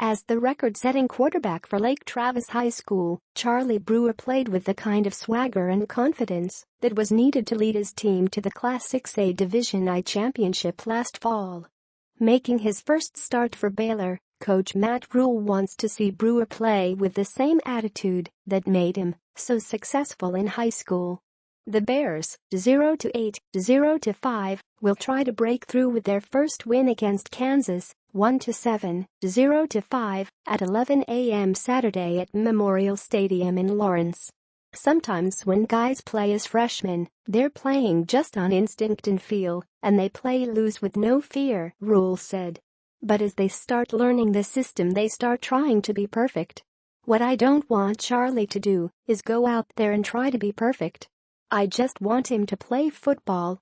As the record-setting quarterback for Lake Travis High School, Charlie Brewer played with the kind of swagger and confidence that was needed to lead his team to the Class 6A Division I championship last fall. Making his first start for Baylor, Coach Matt Rhule wants to see Brewer play with the same attitude that made him so successful in high school. The Bears, 0-8, 0-5, will try to break through with their first win against Kansas, 1-7, 0-5, at 11 a.m. Saturday at Memorial Stadium in Lawrence. Sometimes when guys play as freshmen, they're playing just on instinct and feel, and they play loose with no fear, Rhule said. But as they start learning the system, they start trying to be perfect. What I don't want Charlie to do is go out there and try to be perfect. I just want him to play football.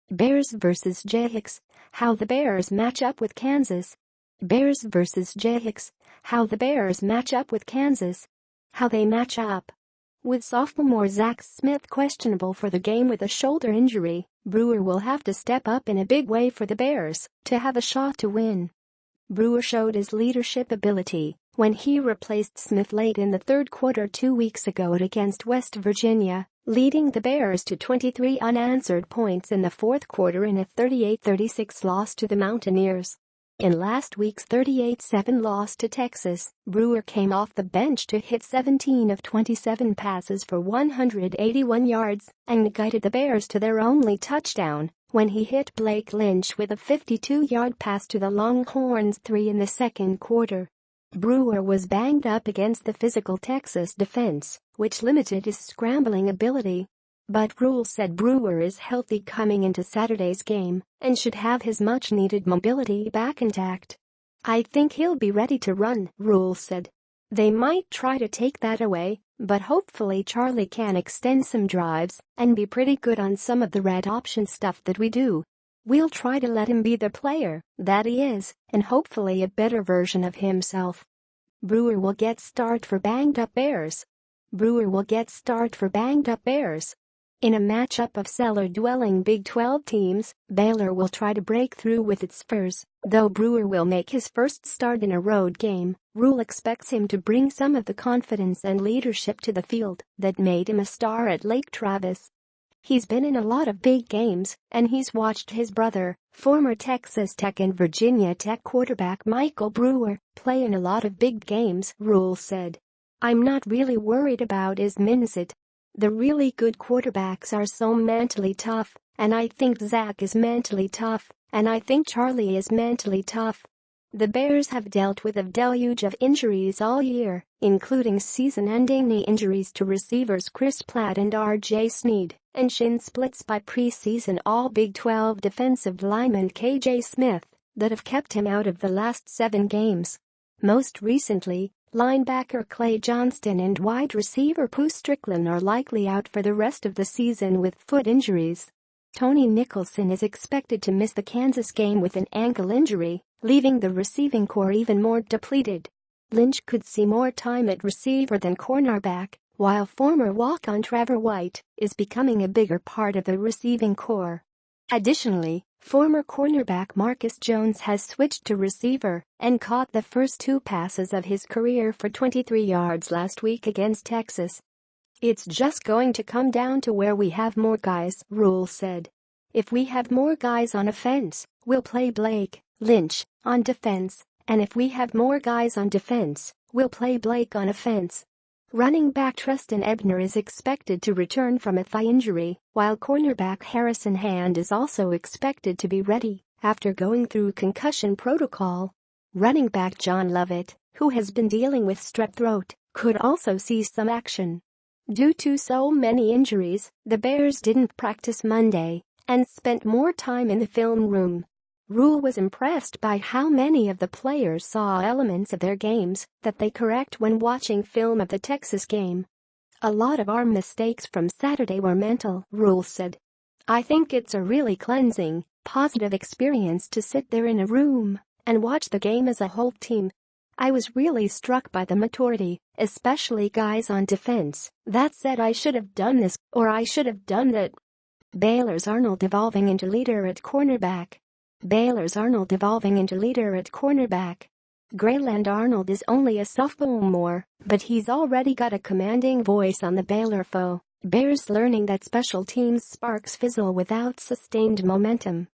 Bears vs. Jayhawks, how the Bears match up with Kansas. Bears vs. Jayhawks, how the Bears match up with Kansas. How they match up. With sophomore Zach Smith questionable for the game with a shoulder injury, Brewer will have to step up in a big way for the Bears to have a shot to win. Brewer showed his leadership ability when he replaced Smith late in the third quarter 2 weeks ago against West Virginia, leading the Bears to 23 unanswered points in the fourth quarter in a 38-36 loss to the Mountaineers. In last week's 38-7 loss to Texas, Brewer came off the bench to hit 17 of 27 passes for 181 yards and guided the Bears to their only touchdown when he hit Blake Lynch with a 52-yard pass to the Longhorns 3 in the second quarter. Brewer was banged up against the physical Texas defense, which limited his scrambling ability. But Rhule said Brewer is healthy coming into Saturday's game and should have his much-needed mobility back intact. I think he'll be ready to run, Rhule said. They might try to take that away, but hopefully Charlie can extend some drives and be pretty good on some of the red option stuff that we do. We'll try to let him be the player that he is and hopefully a better version of himself. Brewer will get start for banged-up Bears. Brewer will get start for banged-up Bears. In a matchup of cellar-dwelling Big 12 teams, Baylor will try to break through with its Spurs, though Brewer will make his first start in a road game. Rhule expects him to bring some of the confidence and leadership to the field that made him a star at Lake Travis. He's been in a lot of big games, and he's watched his brother, former Texas Tech and Virginia Tech quarterback Michael Brewer, play in a lot of big games, Rhule said. I'm not really worried about his mindset. The really good quarterbacks are so mentally tough, and I think Zach is mentally tough, and I think Charlie is mentally tough. The Bears have dealt with a deluge of injuries all year, including season-ending knee injuries to receivers Chris Platt and R.J. Sneed, and shin splits by preseason All-Big 12 defensive lineman K.J. Smith that have kept him out of the last 7 games. Most recently, linebacker Clay Johnston and wide receiver Pooh Strickland are likely out for the rest of the season with foot injuries. Tony Nicholson is expected to miss the Kansas game with an ankle injury, leaving the receiving corps even more depleted. Lynch could see more time at receiver than cornerback, while former walk-on Trevor White is becoming a bigger part of the receiving corps. Additionally, former cornerback Marcus Jones has switched to receiver and caught the first 2 passes of his career for 23 yards last week against Texas. It's just going to come down to where we have more guys, Rhule said. If we have more guys on offense, we'll play Blake Lynch on defense, and if we have more guys on defense, we'll play Blake on offense. Running back Treston Ebner is expected to return from a thigh injury, while cornerback Harrison Hand is also expected to be ready after going through concussion protocol. Running back John Lovett, who has been dealing with strep throat, could also see some action. Due to so many injuries, the Bears didn't practice Monday and spent more time in the film room. Rhule was impressed by how many of the players saw elements of their games that they correct when watching film of the Texas game. A lot of our mistakes from Saturday were mental, Rhule said. I think it's a really cleansing, positive experience to sit there in a room and watch the game as a whole team. I was really struck by the maturity, especially guys on defense, that said I should have done this or I should have done that. Baylor's Arnold evolving into leader at cornerback. Baylor's Arnold evolving into leader at cornerback. Grayland Arnold is only a sophomore, but he's already got a commanding voice on the Baylor foe. Bears learning that special teams sparks fizzle without sustained momentum.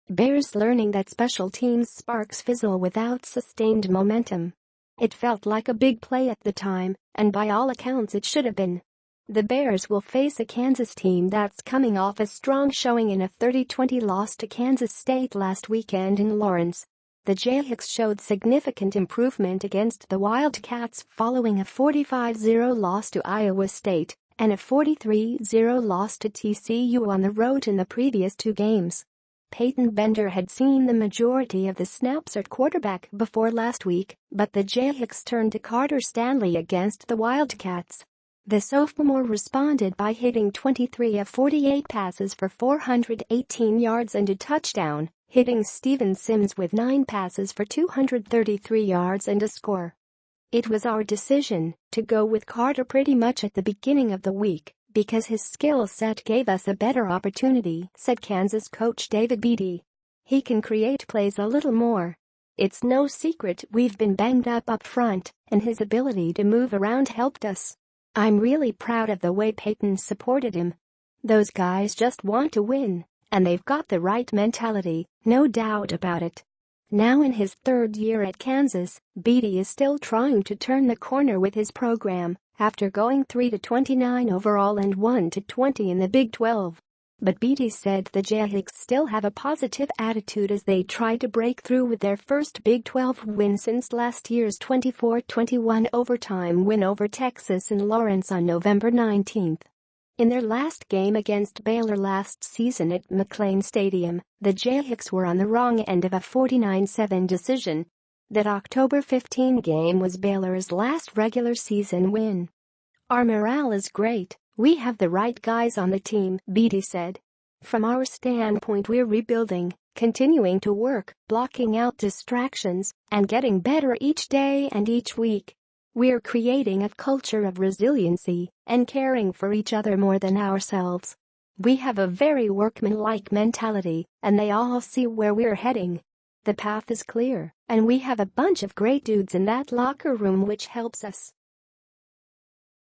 Bears learning that special teams sparks fizzle without sustained momentum. It felt like a big play at the time, and by all accounts it should have been. The Bears will face a Kansas team that's coming off a strong showing in a 30-20 loss to Kansas State last weekend in Lawrence. The Jayhawks showed significant improvement against the Wildcats following a 45-0 loss to Iowa State and a 43-0 loss to TCU on the road in the previous two games. Peyton Bender had seen the majority of the snaps at quarterback before last week, but the Jayhawks turned to Carter Stanley against the Wildcats. The sophomore responded by hitting 23 of 48 passes for 418 yards and a touchdown, hitting Steven Sims with 9 passes for 233 yards and a score. It was our decision to go with Carter pretty much at the beginning of the week because his skill set gave us a better opportunity, said Kansas coach David Beatty. He can create plays a little more. It's no secret we've been banged up front, and his ability to move around helped us. I'm really proud of the way Peyton supported him. Those guys just want to win, and they've got the right mentality, no doubt about it. Now in his third year at Kansas, Beatty is still trying to turn the corner with his program after going 3-29 overall and 1-20 in the Big 12. But Beatty said the Jayhawks still have a positive attitude as they try to break through with their first Big 12 win since last year's 24-21 overtime win over Texas in Lawrence on November 19. In their last game against Baylor last season at McLean Stadium, the Jayhawks were on the wrong end of a 49-7 decision. That October 15 game was Baylor's last regular season win. Our morale is great. We have the right guys on the team, Beatty said. From our standpoint, we're rebuilding, continuing to work, blocking out distractions, and getting better each day and each week. We're creating a culture of resiliency and caring for each other more than ourselves. We have a very workmanlike mentality, and they all see where we're heading. The path is clear, and we have a bunch of great dudes in that locker room which helps us.